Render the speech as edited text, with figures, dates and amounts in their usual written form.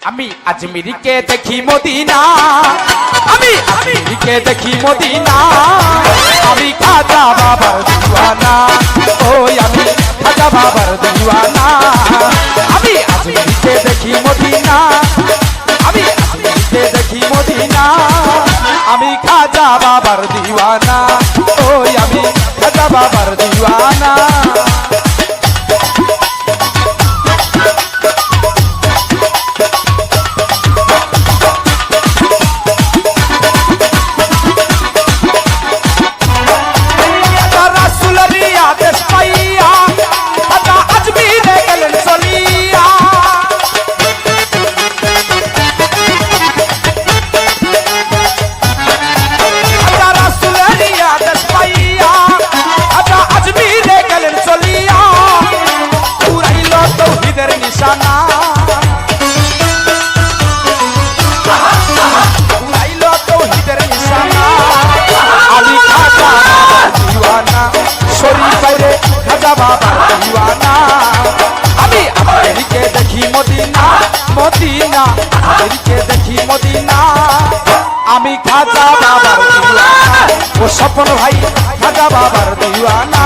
আমি আজমিরকে দেখি মদিনা, আমি আজমিরকে দেখি মদিনা, আমি খাজা বাবার দিওয়ানা, ওই আমি খাজা বাবার দিওয়ানা, আমি আজমিরকে দেখি মদিনা, আমি আজমিরকে দেখি মদিনা, আমি খাজা বাবার দিওয়ানা, ওই আমি খাজা বাবার দিওয়ানা। আমি আজমিরকে দেখি মদিনা, মদিনা আজমিরকে দেখি মদিনা, আমি খাজা বাবার দিওয়ানা, ও স্বপন ভাই খাজা বাবার দিওয়ানা।